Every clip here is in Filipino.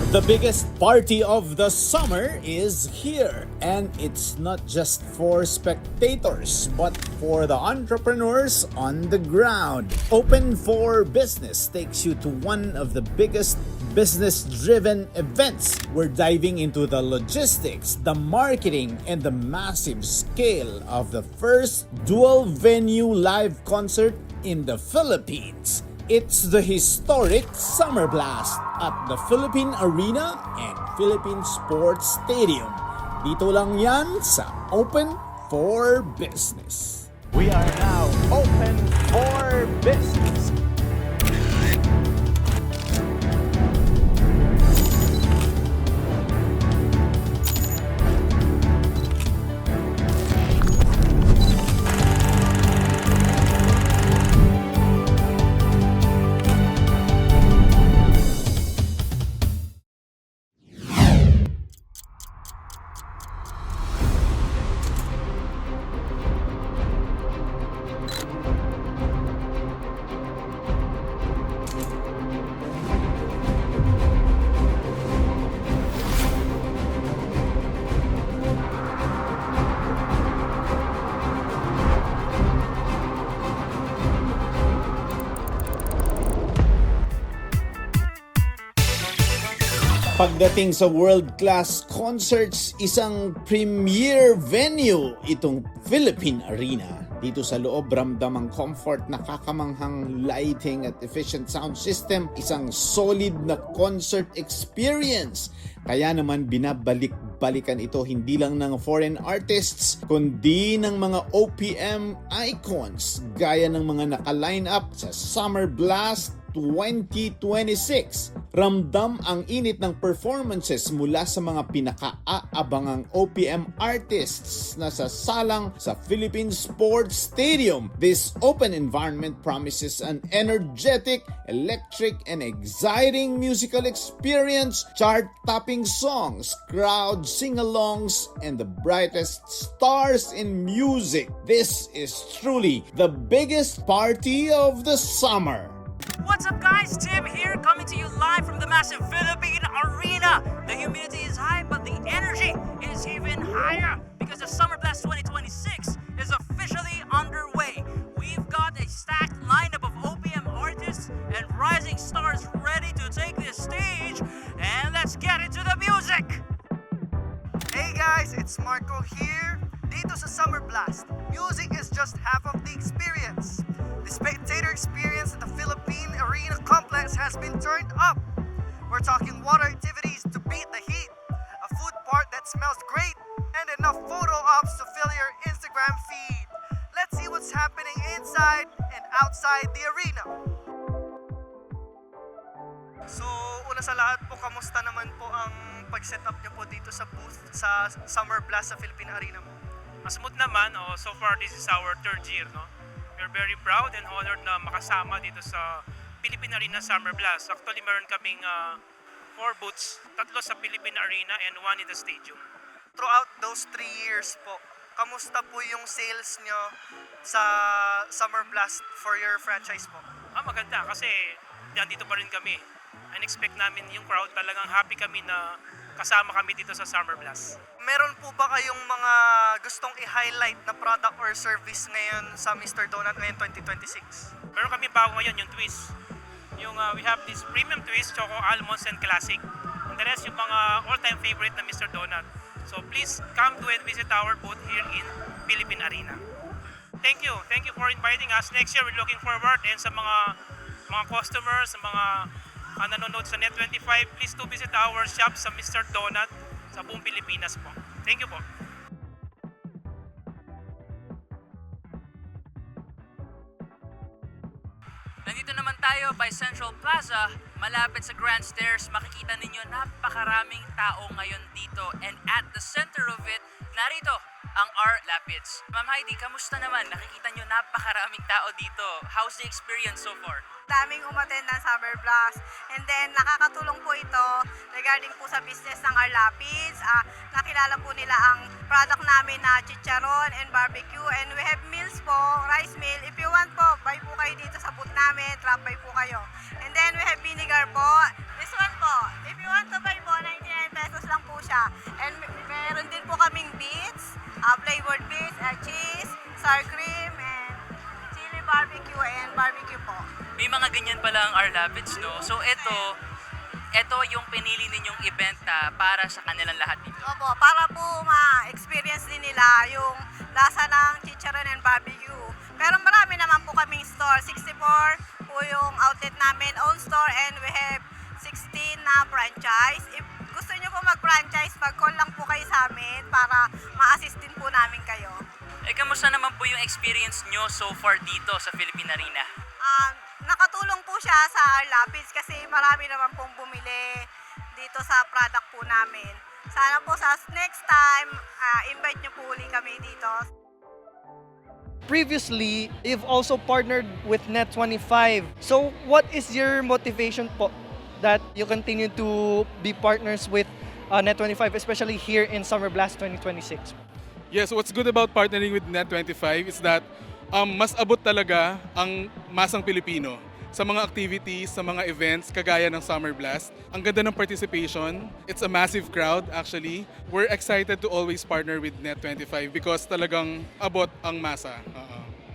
The biggest party of the summer is here, and it's not just for spectators, but for the entrepreneurs on the ground. Open for Business takes you to one of the biggest business-driven events. We're diving into the logistics, the marketing, and the massive scale of the first dual-venue live concert in the Philippines. It's the historic Summer Blast at the Philippine Arena and Philippine Sports Stadium. Dito lang yan sa Open for Business. We are now open for business. Pagdating sa world-class concerts, isang premier venue itong Philippine Arena. Dito sa loob, ramdam ang comfort, nakakamanghang lighting at efficient sound system, isang solid na concert experience. Kaya naman binabalik-balikan ito hindi lang ng foreign artists, kundi ng mga OPM icons gaya ng mga naka-line up sa Summer Blast 2026. Ramdam ang init ng performances mula sa mga pinaka-aabangang OPM artists na sasalang sa Philippine Sports Stadium. This open environment promises an energetic, electric, and exciting musical experience, chart-topping songs, crowd sing-alongs, and the brightest stars in music. This is truly the biggest party of the summer. What's up guys, Tim here coming to you live from the massive Philippine Arena. The humidity is high but the energy is even higher because the Summer Blast 2026 is officially underway. We've got a stacked lineup of OPM artists and rising stars ready to take this stage, and let's get into the music! Hey guys, it's Marco here. Dito sa Summer Blast, music is just half of the experience. The spectator experience at the Philippine Arena complex has been turned up. We're talking water activities to beat the heat, a food part that smells great, and enough photo ops to fill your Instagram feed. Let's see what's happening inside and outside the arena. So, una sa lahat po, kamusta naman po ang pag-set up niyo po dito sa booth sa Summer Blast sa Philippine Arena mo? Smooth naman, so far this is our third year, no? We're very proud and honored na makasama dito sa Philippine Arena Summer Blast. Actually, meron kaming 4 booths, 3 sa Philippine Arena and 1 in the stadium. Throughout those 3 years po, kamusta po yung sales nyo sa Summer Blast for your franchise po? Maganda kasi nandito pa rin kami. And-expect namin yung crowd, talagang happy kami na kasama kami dito sa Summer Blast. Meron po ba kayong mga gustong i-highlight na product or service ngayon sa Mr. Donut ngayon 2026? Meron kami bago ngayon yung twist. We have this premium twist, choco almonds and classic. And the rest yung mga all-time favorite na Mr. Donut. So please come to and visit our booth here in Philippine Arena. Thank you for inviting us. Next year we're looking forward, and sa mga customers, sa mga nanonood sa Net25, please to visit our shop sa Mr. Donut sa buong Pilipinas po. Thank you po. Nandito naman tayo by Central Plaza, malapit sa Grand Stairs. Makikita ninyo napakaraming tao ngayon dito, and at the center of it, narito ang R. Lapids. Ma'am Heidi, kamusta naman? Nakikita nyo napakaraming tao dito. How's the experience so far? Daming umattend ng Summer Blast. And then, nakakatulong po ito regarding po sa business ng R. Lapids. Nakilala po nila ang product namin na chicharon and barbecue. And we have meals po, rice meal. If you want po, buy po kayo dito sa booth namin. Drop by po kayo. And then, we have vinegar po. This one po, if you want to buy pala ang Our Rapids, no? So ito yung pinili ninyong event para sa kanilang lahat dito. Opo, para po ma-experience din nila yung lasa ng chicharon and barbecue. Pero marami naman po kaming store. 64 po yung outlet namin, own store, and we have 16 na franchise. If gusto nyo po mag-franchise, mag-call lang po kayo sa amin para ma-assist din po namin kayo. Kamusta naman po yung experience nyo so far dito sa Philippine Arena? Nakatulong po siya sa Our Rapids kasi marami naman pong bumili dito sa product po namin. Sana po sa next time, invite nyo po uli kami dito. Previously, you've also partnered with Net25. So what is your motivation po that you continue to be partners with Net25, especially here in Summer Blast 2026? Yes, what's good about partnering with Net25 is that mas abot talaga ang masang Pilipino sa mga activities, sa mga events kagaya ng Summer Blast. Ang ganda ng participation. It's a massive crowd actually. We're excited to always partner with Net25 because talagang abot ang masa.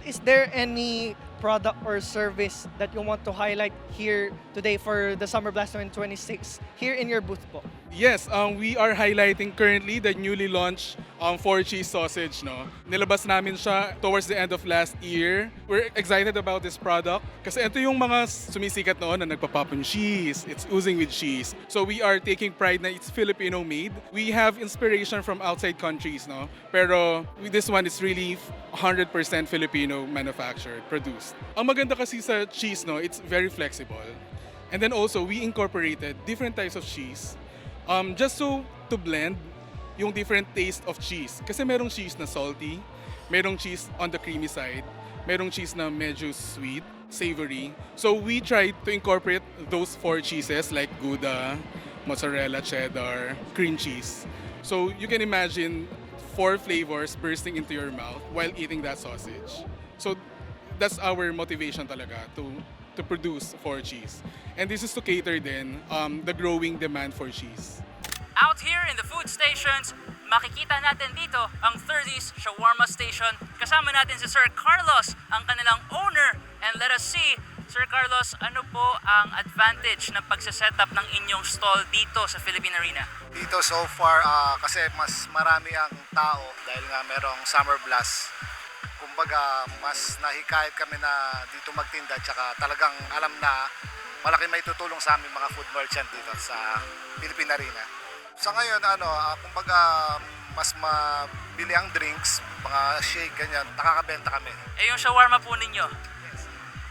Is there any product or service that you want to highlight here today for the Summer Blast 2026 here in your booth po? Yes, we are highlighting currently the newly launched 4-cheese sausage. No? Nilabas namin siya towards the end of last year. We're excited about this product kasi ito yung mga sumisikat noon na nagpa-pop and cheese. It's oozing with cheese. So we are taking pride na it's Filipino made. We have inspiration from outside countries, no? Pero this one is really 100% Filipino manufactured, produced. Ang maganda kasi sa cheese, no, it's very flexible. And then also, we incorporated different types of cheese just so to blend yung different taste of cheese. Kasi merong cheese na salty, merong cheese on the creamy side, merong cheese na medyo sweet, savory. So we tried to incorporate those 4 cheeses like Gouda, mozzarella, cheddar, cream cheese. So you can imagine 4 flavors bursting into your mouth while eating that sausage. So that's our motivation talaga to produce 4 cheese. And this is to cater din the growing demand for cheese. Out here in the food stations, makikita natin dito ang 30s Shawarma Station. Kasama natin si Sir Carlos, ang kanilang owner. And let us see, Sir Carlos, ano po ang advantage ng pagsasetup ng inyong stall dito sa Philippine Arena? Dito so far, kasi mas marami ang tao dahil nga merong Summer Blast. Kumbaga, mas nahikayat kami na dito magtinda tsaka talagang alam na malaki may tutulong sa aming mga food merchant dito sa Philippine Arena. Sa ngayon, kumbaga, mas mabili ang drinks, mga shake, ganyan, nakakabenta kami. Yung shawarma po ninyo?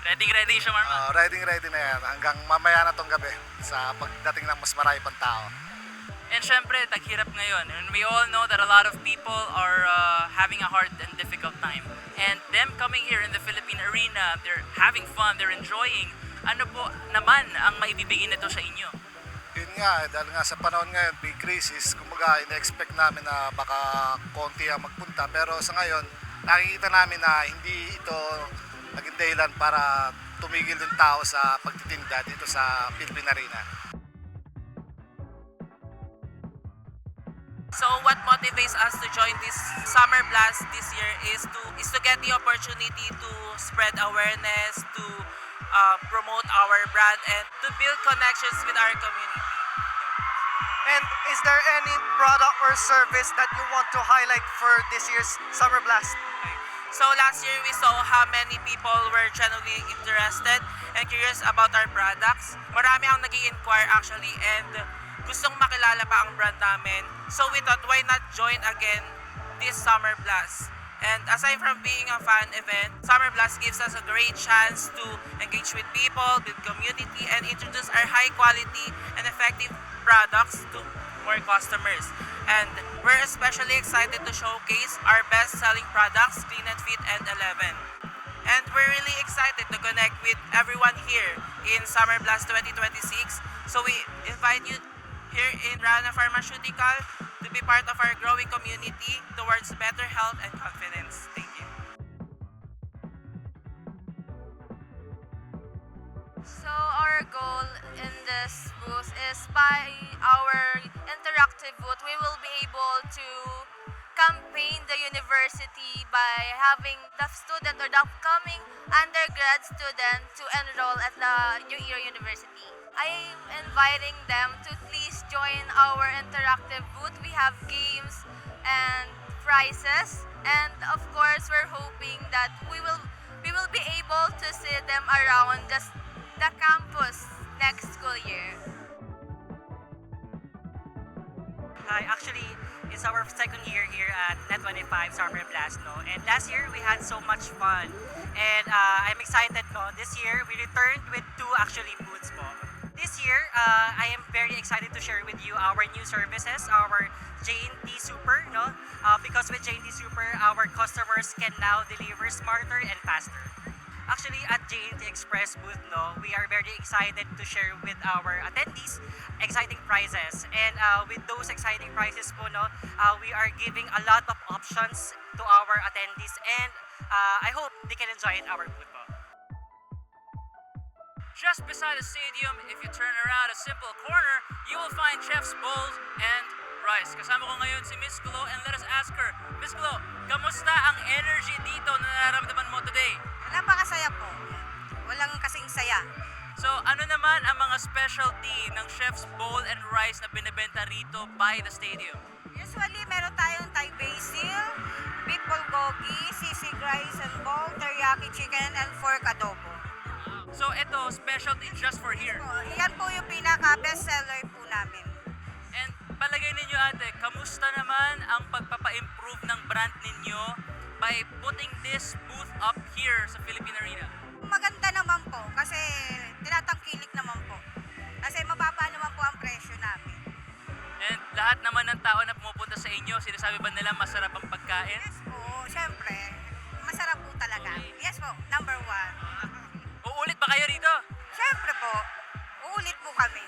Ready yung shawarma? Ready na yan hanggang mamaya na tong gabi sa pagdating ng mas marami pang tao. And syempre, taghirap ngayon. And we all know that a lot of people are having a hard and difficult time. And them coming here in the Philippine Arena, they're having fun, they're enjoying. Ano po naman ang maibibigay nito sa inyo? Yun nga, dahil nga sa panahon ngayon, big crisis, kumbaga ina-expect namin na baka konti ang magpunta. Pero sa ngayon, nakikita namin na hindi ito naging dahilan para tumigil yung tao sa pagtitinda dito sa Philippine Arena. So what motivates us to join this Summer Blast this year is to get the opportunity to spread awareness, to promote our brand, and to build connections with our community. And is there any product or service that you want to highlight for this year's Summer Blast? So last year we saw how many people were genuinely interested and curious about our products. Marami ang nag-i-inquire actually and gustong makilala pa ang brand namin. So we thought, why not join again this Summer Blast? And aside from being a fan event, Summer Blast gives us a great chance to engage with people, build community, and introduce our high quality and effective products to more customers. And we're especially excited to showcase our best-selling products, Clean and Fit and 11. And we're really excited to connect with everyone here in Summer Blast 2026. So we invite you here in Rana Pharmaceutical to be part of our growing community towards better health and confidence. Thank you. So our goal in this booth is by our interactive booth, we will be able to campaign the university by having the student or the upcoming undergrad students to enroll at the New Era University. I'm inviting them to please join our interactive booth. We have games and prizes, and of course we're hoping that we will be able to see them around the campus next school year. Hi, actually, it's our second year here at Net25 Summer Blast, no? And last year, we had so much fun. And I'm excited, no? This year, we returned with 2 actually booths po. This year, I am very excited to share with you our new services, our JNT Super, no? Because with JNT Super, our customers can now deliver smarter and faster. Actually, at JNT Express booth, no, we are very excited to share with our attendees exciting prizes. And with those exciting prizes po, no, we are giving a lot of options to our attendees, and I hope they can enjoy it our booth po. Just beside the stadium, if you turn around a simple corner, you will find Chef's Bowl and Rice. Kasama ko ngayon si Miss Glo, and let us ask her, Miss Glo, kamusta ang energy dito na nararamdaman mo today? Napakasaya po. Walang kasing saya. So ano naman ang mga specialty ng Chef's Bowl and Rice na binibenta rito by the stadium? Usually, meron tayong Thai basil, beef bulgogi, sisig rice and bowl, teriyaki chicken, and pork adobo. So ito, specialty just for here. Yan po yung pinaka-best seller po namin. And palagay ninyo ate, kamusta naman ang pagpapa-improve ng brand ninyo by putting this booth up here sa Philippine Arena? Maganda naman po kasi tinatangkilik naman po. Kasi mababa naman po ang presyo namin. And lahat naman ng tao na pumupunta sa inyo, sinasabi ba nila masarap ang pagkain? Yes po, syempre. Masarap po talaga. Yes po, number 1. Uulit ba kayo rito? Syempre po, uulit po kami.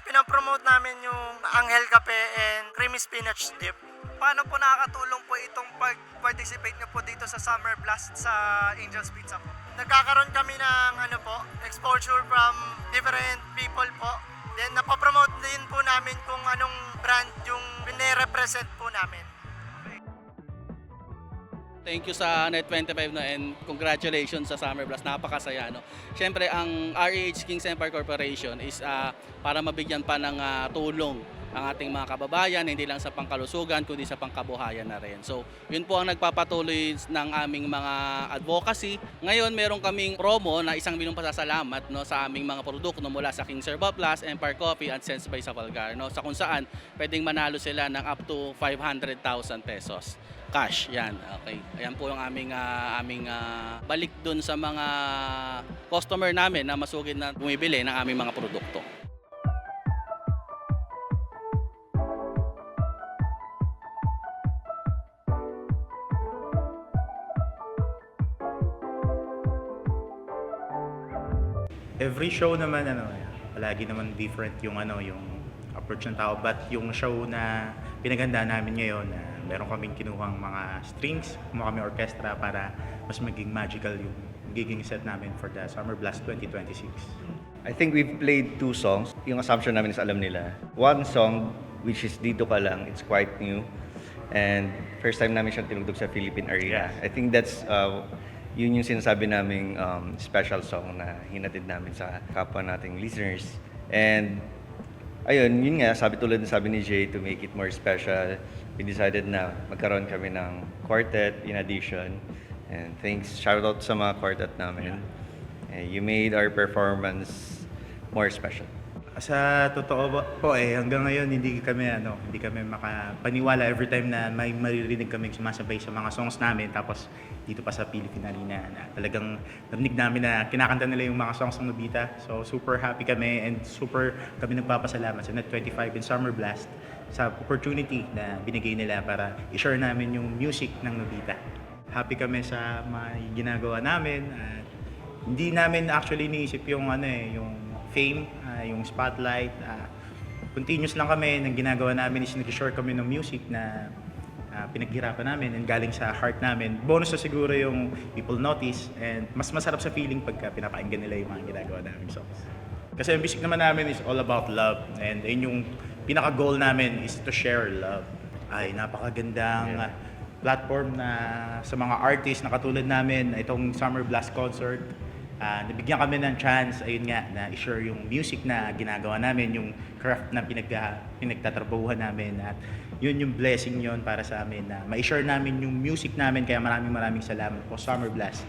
Pinapromote namin yung Anghel Cafe and Creamy Spinach Dip. Paano po nakakatulong po itong pag-participate nyo po dito sa Summer Blast sa Angel's Pizza po? Nagkakaroon kami ng exposure from different people po. Then napapromote din po namin kung anong brand yung pine-represent po namin. Thank you sa Net25 no, and congratulations sa Summer Blast. Napakasaya. No? Siyempre, ang RAH Kings Empire Corporation is para mabigyan pa ng tulong ang ating mga kababayan, hindi lang sa pangkalusugan, kundi sa pangkabuhayan na rin. So, yun po ang nagpapatuloy ng aming mga advocacy. Ngayon, meron kaming promo na isang minong pasasalamat no, sa aming mga produkto mula sa Kings Herbal Plus, Empire Coffee, at Sense by Sapalgar. No, sa kung saan, pwedeng manalo sila ng up to 500,000 pesos. Cash, yan. Okay. Ayan po yung aming balik dun sa mga customer namin na masugid na bumibili ng aming mga produkto. Every show naman palagi naman different yung yung approach ng tao, but yung show na pinaganda namin ngayon meron kaming kinuhang mga strings, kumuha kami orchestra para mas maging magical yung giging set namin for the Summer Blast 2026. I think we've played 2 songs. Yung assumption namin is alam nila. One song, which is Dito Ka Lang, it's quite new. And first time namin siyang tinugtog sa Philippine Arena. Yes. I think that's yun yung sinasabi naming special song na hinatid namin sa kapwa nating listeners. And ayun, yun nga, tulad na sabi ni Jay, to make it more special, we decided na magkaroon kami ng quartet in addition. And thanks, shout out sa mga quartet namin. You made our performance more special. Sa totoo po hanggang ngayon hindi kami makapaniwala every time na may maririnig kami sumasabay sa mga songs namin, tapos dito pa sa Philippine Arena na talagang narinig namin na kinakanta nila yung mga songs ng Nobita. So super happy kami and super kami nagpapasalamat sa Net25 and Summer Blast sa opportunity na binigay nila para i-share namin yung music ng Nobita. Happy kami sa mga ginagawa namin. Hindi namin actually iniisip yung yung fame, yung spotlight. Continuous lang kami, nang ginagawa namin is nag-share kami ng music na pinaghirapan namin and galing sa heart namin. Bonus na siguro yung people notice, and mas masarap sa feeling pagka pinapakinggan nila yung mga ginagawa namin songs. Kasi ang music naman namin is all about love, and yun yung pinaka-goal namin is to share love. Ay, napakagandang platform na sa mga artists na katulad namin, itong Summer Blast concert. Nabigyan kami ng chance, ayun nga, na i-share yung music na ginagawa namin, yung craft na pinagtatrabahuhan namin. At yun yung blessing yun para sa amin na ma-share namin yung music namin. Kaya maraming salamat po Summer Blast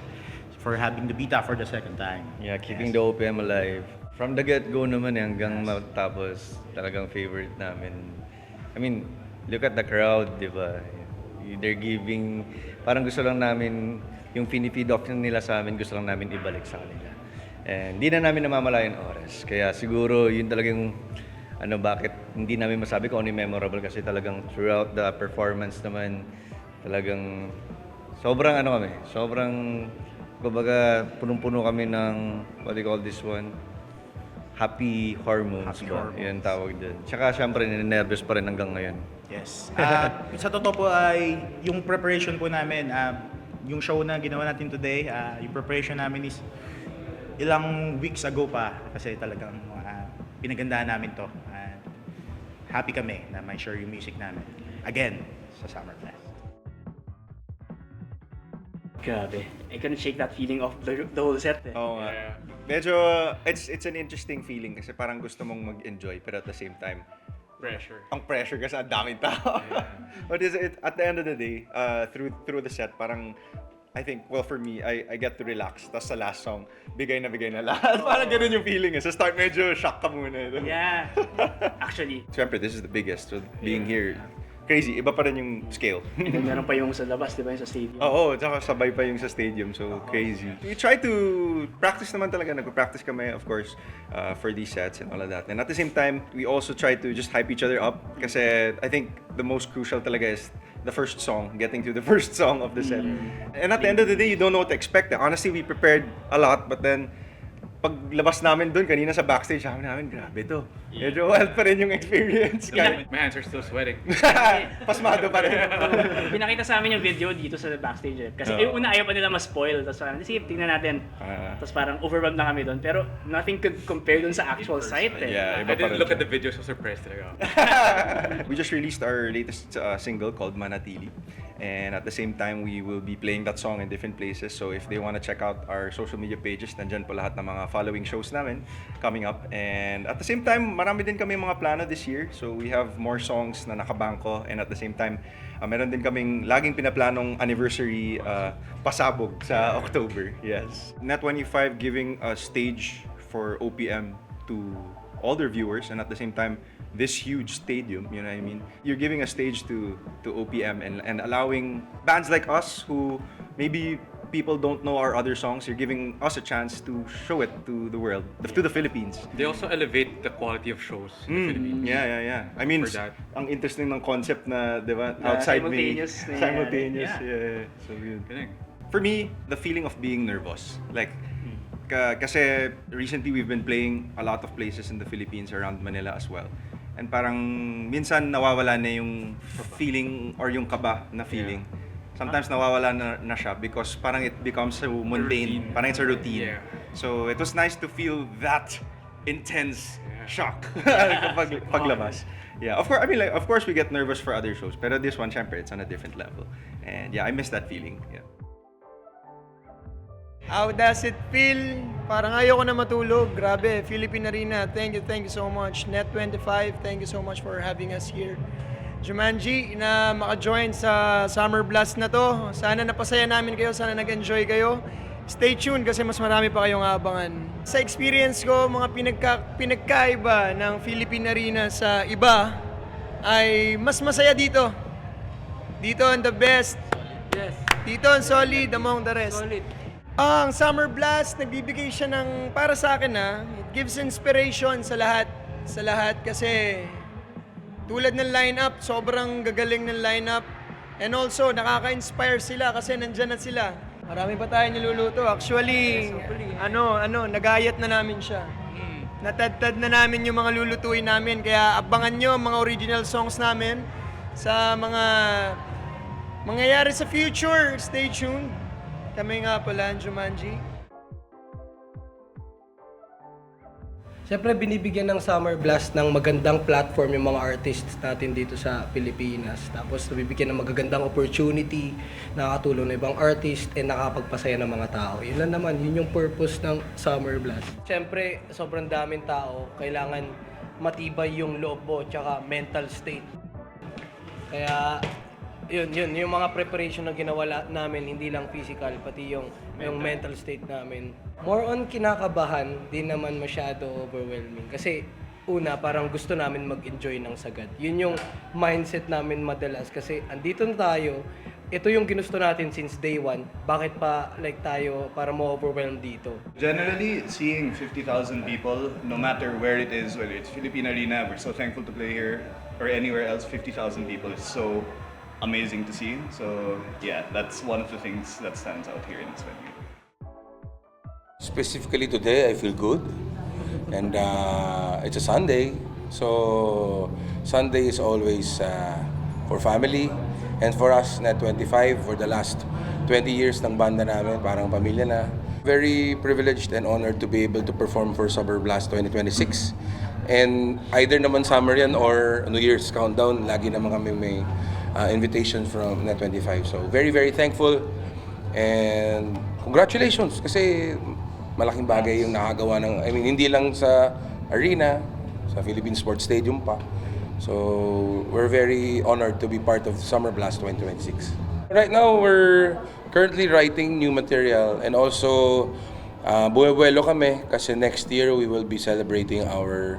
for having the Bita for the second time. Yeah, keeping the OPM alive. From the get-go naman hanggang matapos, talagang favorite namin. I mean, look at the crowd, di ba? They're giving, parang gusto lang namin, yung finifeed off nila sa amin, gusto lang namin ibalik sa kanila. And hindi na namin namamalayan oras. Kaya siguro yun talagang, bakit hindi namin masabi kung ano yung memorable kasi talagang throughout the performance naman, talagang sobrang kumbaga punong-puno kami ng, what do you call this one? Happy hormones ba? Yan tawag dyan. Tsaka syempre, nervous pa rin hanggang ngayon. Yes. Sa totoo po ay yung preparation po namin, yung show na ginawa natin today, yung preparation namin is ilang weeks ago pa kasi talagang pinagandaan namin to. Happy kami na may share yung music namin. Again, sa Summer Blast. Grabe. I couldn't shake that feeling of the whole set. Oo nga. Medyo, it's an interesting feeling kasi parang gusto mong mag-enjoy pero at the same time, Pressure. ang pressure kasi ang daming tao. But at the end of the day, through the set, parang I think, well for me, I get to relax. Tapos sa last song, bigay na lahat. Parang ganun yung feeling. Sa start, medyo shock ka muna. Yeah. Actually. Siyempre, this is the biggest. So being here, crazy. Iba pa rin yung scale. And meron pa yung sa labas, di ba? Yung sa stadium. Oo, tsaka sabay pa yung sa stadium. So, crazy. We try to practice naman talaga. Nag-practice kami, of course, for these sets and all of that. And at the same time, we also try to just hype each other up. Kasi I think the most crucial talaga is the first song, getting to the first song of the set. And at the end of the day, you don't know what to expect. Honestly, we prepared a lot, but then paglabas namin dun, kanina sa backstage, sabi namin, grabe to. Medyo wild pa rin yung experience. My hands are still sweating. Pasmado pa rin. Pinakita sa amin yung video dito sa backstage eh. Kasi yung una ayaw pa nila ma-spoil. Tapos parang, sige, tingnan natin. Tapos parang overwhelmed na kami doon. Pero nothing could compare dun sa actual site eh. Yeah, I didn't look at the video, so surprised talaga. We just released our latest single called Manatili. And at the same time, we will be playing that song in different places. So if they want to check out our social media pages, nandyan po lahat ng mga following shows namin coming up. And at the same time, marami din kami mga plano this year. So we have more songs na nakabangko. And at the same time, meron din kaming laging pinaplanong anniversary pasabog sa October. Yes. Net25 giving a stage for OPM to all their viewers, and at the same time, this huge stadium, you know what I mean? You're giving a stage to OPM and allowing bands like us who maybe people don't know our other songs, you're giving us a chance to show it to the world, to the Philippines. They also elevate the quality of shows in the Philippines. Yeah. I mean, ang interesting ng concept na, di ba, outside me. Simultaneous. Yeah. So yun. For me, the feeling of being nervous. Like, kasi recently we've been playing a lot of places in the Philippines around Manila as well. And parang minsan nawawala na yung feeling or yung kaba na feeling. Sometimes nawawala na siya because parang it becomes so mundane. Parang it's a routine. So it was nice to feel that intense shock kapag paglabas. Yeah, of course, I mean, like, of course we get nervous for other shows, pero this one, syempre, it's on a different level. And yeah, I miss that feeling. Yeah. How does it feel? Parang ayoko na matulog. Grabe, Philippine Arena. Thank you so much. Net25, thank you so much for having us here. Jumanji, na maka-join sa Summer Blast na to. Sana napasaya namin kayo, sana nag-enjoy kayo. Stay tuned kasi mas marami pa kayong abangan. Sa experience ko, mga pinagkaiba ng Philippine Arena sa iba ay mas masaya dito. Dito ang the best. Yes. Dito ang solid among the rest. Solid. Ang Summer Blast, nagbibigay siya ng, para sa akin it gives inspiration sa lahat. Sa lahat kasi tulad ng lineup, sobrang gagaling ng lineup. And also, nakaka-inspire sila kasi nandyan na sila. Marami pa tayo niluluto. Actually, nagayat na namin siya. Natadtad na namin yung mga lulutuin namin. Kaya abangan nyo mga original songs namin sa mga mangyayari sa future. Stay tuned. Kami nga pala ang Jumanji. Siyempre, binibigyan ng Summer Blast ng magandang platform yung mga artists natin dito sa Pilipinas. Tapos, nabibigyan ng magagandang opportunity, nakakatulong ng ibang artist, and nakapagpasaya ng mga tao. Yun lang naman, yun yung purpose ng Summer Blast. Siyempre, sobrang daming tao, kailangan matibay yung loob mo, tsaka mental state. Kaya, yun, yung mga preparation na ginawa namin, hindi lang physical, pati yung mental state namin. More on kinakabahan, di naman masyado overwhelming. Kasi una, parang gusto namin mag-enjoy ng sagad. Yun yung mindset namin madalas kasi andito na tayo, ito yung ginusto natin since day one. Bakit pa like tayo para mo-overwhelm dito? Generally, seeing 50,000 people, no matter where it is, whether it's Philippine Arena, we're so thankful to play here, or anywhere else, 50,000 people is so amazing to see. So yeah, that's one of the things that stands out here in this venue. Specifically today, I feel good. And it's a Sunday. So Sunday is always for family. And for us, Net25, for the last 20 years ng banda namin, parang pamilya na. Very privileged and honored to be able to perform for Summer Blast 2026. And either naman summer yan or New Year's countdown, lagi naman kami may invitation from Net25. So very, very thankful. And congratulations kasi malaking bagay yung nakagawa ng, hindi lang sa arena, sa Philippine Sports Stadium pa. So we're very honored to be part of Summer Blast 2026. Right now, we're currently writing new material and also buwelo kami kasi next year we will be celebrating our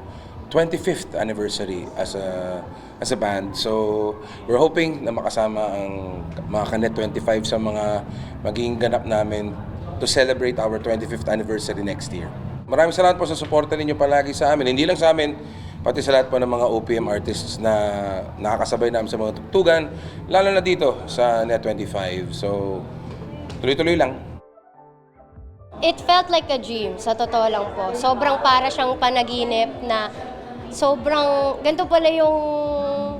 25th anniversary as a band. So we're hoping na makasama ang mga Kanet 25 sa mga magiging ganap namin to celebrate our 25th anniversary next year. Maraming salamat po sa suporta ninyo palagi sa amin. Hindi lang sa amin, pati sa lahat po ng mga OPM artists na nakakasabay namin sa mga tugtugan, lalo na dito sa Net25. So, tuloy-tuloy lang. It felt like a dream, sa totoo lang po. Sobrang para siyang panaginip na sobrang, ganito pala yung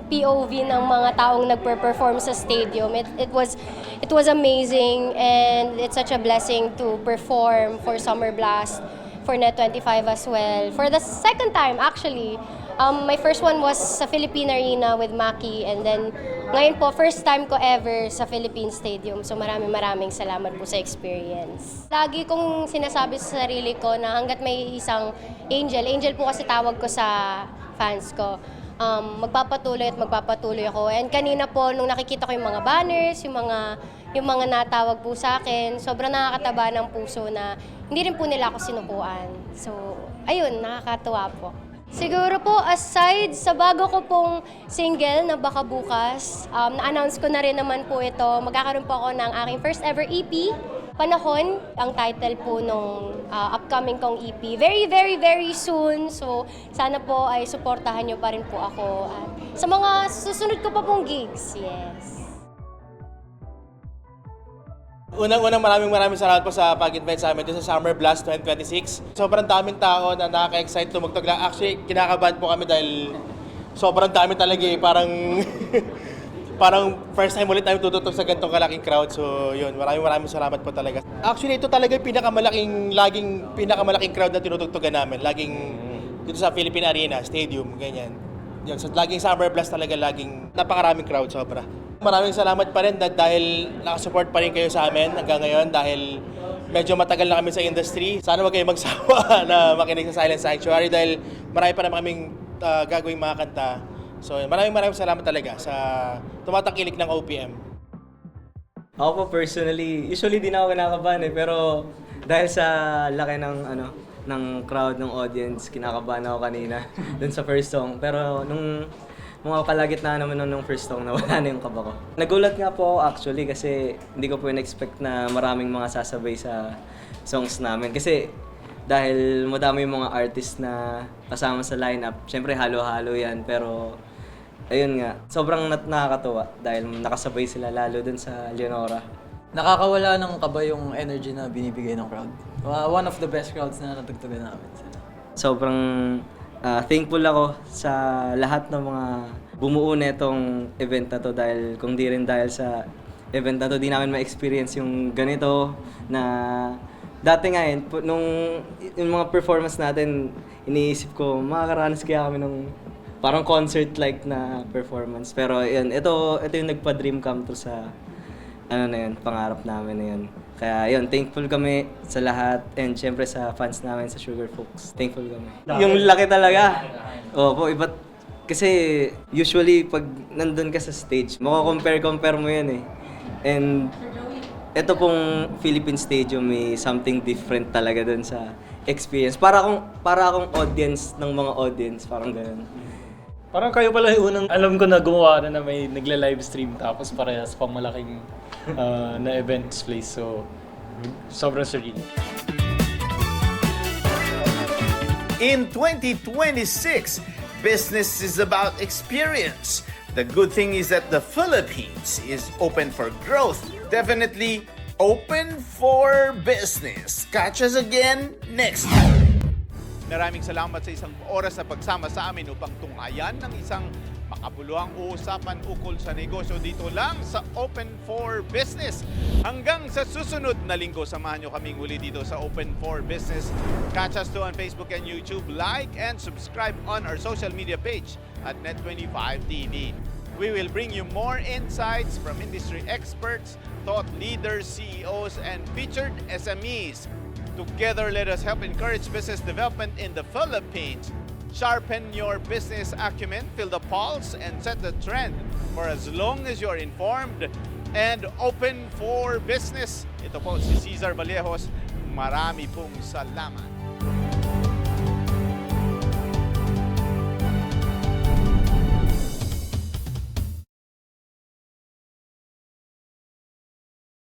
POV ng mga taong nagpe-perform sa stadium. It was amazing and it's such a blessing to perform for Summer Blast, for Net25 as well. For the second time actually, my first one was sa Philippine Arena with Maki and then ngayon po first time ko ever sa Philippine Stadium. So maraming salamat po sa experience. Lagi kong sinasabi sa sarili ko na hanggat may isang angel po kasi tawag ko sa fans ko. Magpapatuloy ako. And kanina po, nung nakikita ko yung mga banners, yung mga natawag po sa akin, sobrang nakakataba ng puso na hindi rin po nila ako sinukuan. So, ayun, nakakatuwa po. Siguro po, aside sa bago ko pong single na Baka Bukas, na-announce ko na rin naman po ito. Magkakaroon po ako ng aking first ever EP, Panahon, ang title po nung upcoming kong EP. Very, very, very soon. So, sana po ay suportahan nyo pa rin po ako. At sa mga susunod ko pa pong gigs, yes. Unang maraming salamat po sa pag-invite sa amin dito sa Summer Blast 2026. Sobrang daming tao na nakaka-excite tumugtog lang. Actually, kinakabahan po kami dahil sobrang dami talaga eh. Parang first time ulit namin tutugtog sa ganitong kalaking crowd. So yun, maraming salamat po talaga. Actually, ito talaga yung pinakamalaking crowd na tinutugtogan namin. Laging dito sa Philippine Arena, Stadium, ganyan. Yun, so laging Summer Blast talaga, laging napakaraming crowd, sobra. Maraming salamat pa rin dahil nakasupport pa rin kayo sa amin hanggang ngayon dahil medyo matagal na kami sa industry. Sana wag kayo magsawa na makinig sa Silent Sanctuary dahil marami pa naman kaming gagawing mga kanta. So maraming salamat talaga sa tumatakilik ng OPM. Ako po personally, usually di na ako kinakabahan pero dahil sa laki ng crowd, ng audience, kinakabahan ako kanina dun sa first song. Pero nung mga kalagitnaan naman nung first song, nawala na yung kaba ko. Nagulat nga po actually kasi hindi ko po in-expect na maraming mga sasabay sa songs namin. Kasi dahil madami yung mga artist na kasama sa lineup, syempre halo-halo yan. Pero ayun nga, sobrang nakakatuwa dahil nakasabay sila lalo dun sa Leonora. Nakakawala ng kaba yung energy na binibigay ng crowd. One of the best crowds na natugtugan namin. Sobrang thankful ako sa lahat ng mga bumuo nitong event na to dahil kung di rin dahil sa event na to, di namin ma-experience yung ganito na dati nga yun, nung yung mga performance natin, iniisip ko, makakaranas kaya kami ng parang concert-like na performance. Pero yun, ito yung nagpa-dream come true sa pangarap namin na yun. Kaya yun, thankful kami sa lahat and syempre sa fans namin sa Sugar Folks. Thankful kami. Yung laki talaga. Opo, iba't kasi usually pag nandun ka sa stage, mako-compare mo yan eh. And ito pong Philippine Stadium may something different talaga dun sa experience. Para akong audience ng mga audience, parang gano'n. Parang kayo pala yung unang alam ko na gumawa na may nagle-livestream tapos parehas pang malaking na events place. So, sobrang surreal. In 2026, business is about experience. The good thing is that the Philippines is open for growth. Definitely open for business. Catch us again next time. Maraming salamat sa isang oras na pagsama sa amin upang tunghayan ng isang makabuluhang usapan ukol sa negosyo dito lang sa Open for Business. Hanggang sa susunod na linggo, samahan nyo kaming muli dito sa Open for Business. Catch us too on Facebook and YouTube. Like and subscribe on our social media page at Net25 TV. We will bring you more insights from industry experts, thought leaders, CEOs, and featured SMEs. Together, let us help encourage business development in the Philippines. Sharpen your business acumen, feel the pulse, and set the trend for as long as you're informed and open for business. Ito po si Cesar Vallejos. Marami pong salamat.